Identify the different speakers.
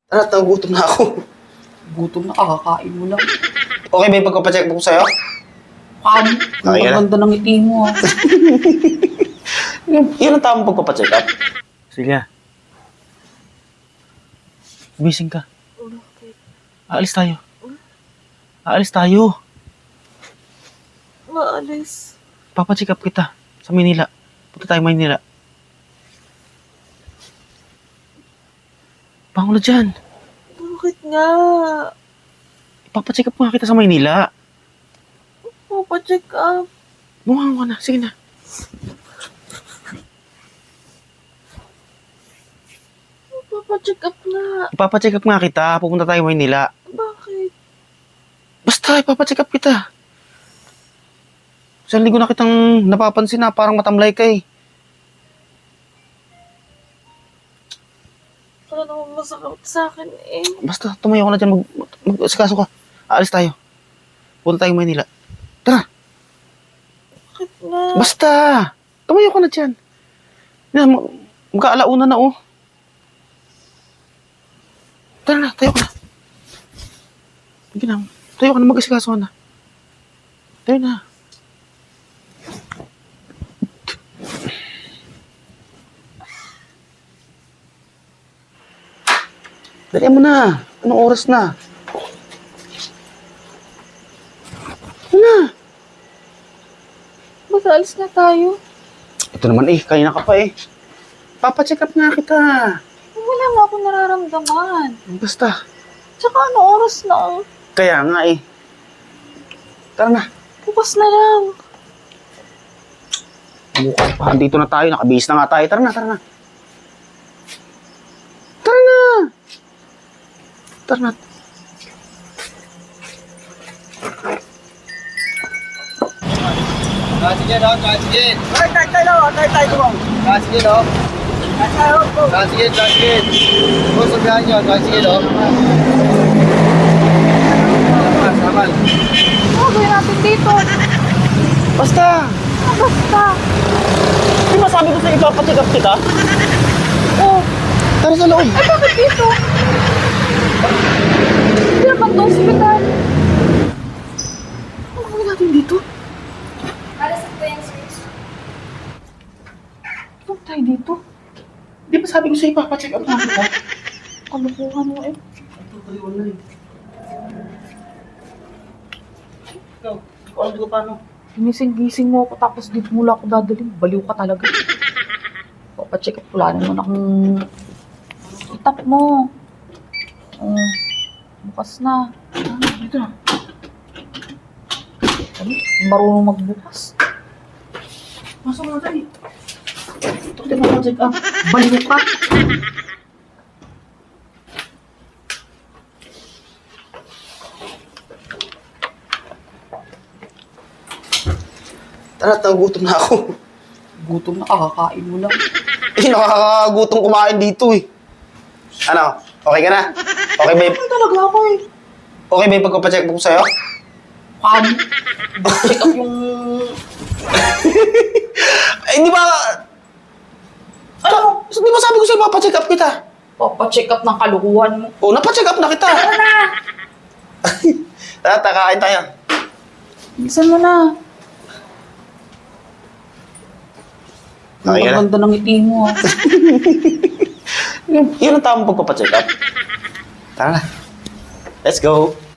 Speaker 1: Tara, nagugutom na ako.
Speaker 2: Gutom na kakakain mo lang.
Speaker 1: Okay ba yung pagpapacheck ko sa'yo?
Speaker 2: Kamo,
Speaker 1: Okay ka na?
Speaker 2: ang ganda ng ngiti mo.
Speaker 1: Yun ang tamang pagpapacheck up.
Speaker 3: Silya. Gumising ka. Aalis tayo. Aalis tayo.
Speaker 4: Maalis.
Speaker 3: Papacheck up kita sa Manila. Punta tayo Manila. Bango na dyan.
Speaker 4: Bakit nga?
Speaker 3: Ipapacheck up nga kita sa Maynila.
Speaker 4: Papacheck up.
Speaker 3: Bumangon ka na. Sige na.
Speaker 4: Papacheck up nga.
Speaker 3: Ipapacheck up nga kita. Pupunta tayo Maynila.
Speaker 4: Bakit?
Speaker 3: Basta, ipapacheck up kita. Isang linggo na kitang napapansin na parang matamlay ka eh.
Speaker 4: Wala naman masakit sa akin eh.
Speaker 3: Basta, tumayo ka na dyan. Mag-asikaso ka. Aalis tayo. Punta tayo Maynila. Tara.
Speaker 4: Bakit nga?
Speaker 3: Basta! Tumayo ka na dyan. Yan, magkaalauna na oh. Tara na, tayo ka na. Sige na, tayo ka na, mag-asikaso ka na. Tayo na. Dali mo na. Anong oras na? Ano na?
Speaker 4: Mag-aalis na tayo.
Speaker 3: Ito naman eh, kanina ka pa eh. Papacheck up nga kita.
Speaker 4: Wala nga ako nararamdaman.
Speaker 3: Basta.
Speaker 4: Tsaka ano oras na?
Speaker 3: Kaya nga eh. Tara na.
Speaker 4: Bukas na lang.
Speaker 3: Mukha pa. Andito na tayo. Nakabihis na nga tayo. Tara na, tara na. Tara na. Tara na.
Speaker 1: Kasi dyan, oh. Kasi dyan.
Speaker 2: Kahit tayo ko.
Speaker 1: Kasi dyan, oh. Kasi dyan, kasi dyan. Kung sabihan nyo, kasi dyan, oh. Samal.
Speaker 4: Ano gawin natin dito?
Speaker 3: Basta.
Speaker 4: Basta.
Speaker 3: Di ba sabi ko sa ipapacheck up kita?
Speaker 4: Oh,
Speaker 3: Tara sa loob.
Speaker 4: ay bakit dito? Hindi naman to hospital. Ano gawin natin dito? Ano tayo dito?
Speaker 3: Di ba sabi ko sa ipapacheck up nga kita?
Speaker 4: Kalukuhan mo eh.
Speaker 3: Ikaw, hindi ko alam di ko paano.
Speaker 4: Ginising-gising mo ako tapos dito mula ako dadaling. Baliw ka talaga. Papacheck up. Wala naman akong itap mo. Oh, bukas na.
Speaker 3: Dito na.
Speaker 4: Ano? Marunong magbukas.
Speaker 3: Masok na tayo. Ito kita ipapacheck up.
Speaker 4: Baliw ka.
Speaker 1: Tara, nagugutom na ako.
Speaker 2: Gutom na kakakain mo lang.
Speaker 1: Eh, nakakagutom kumain dito eh. Ano? Okay ka na? Okay ba yung,
Speaker 2: Talaga ako eh.
Speaker 1: okay ba yung pagpapacheck ko sa'yo?
Speaker 2: Kamo. Check up yung...
Speaker 1: Eh, di ba... Ano? Di ba sabi ko sa'yo papacheck up kita?
Speaker 2: Papacheck up ng kalukuhan mo.
Speaker 1: Oh, napacheck up na kita. Tara na! Tara, kakain tayo.
Speaker 4: Bilisan mo na.
Speaker 1: Okay ka na?
Speaker 2: Ang ganda ng ngiti mo.
Speaker 1: Yun ang tamang pagpapacheck up. Tara na. Let's go.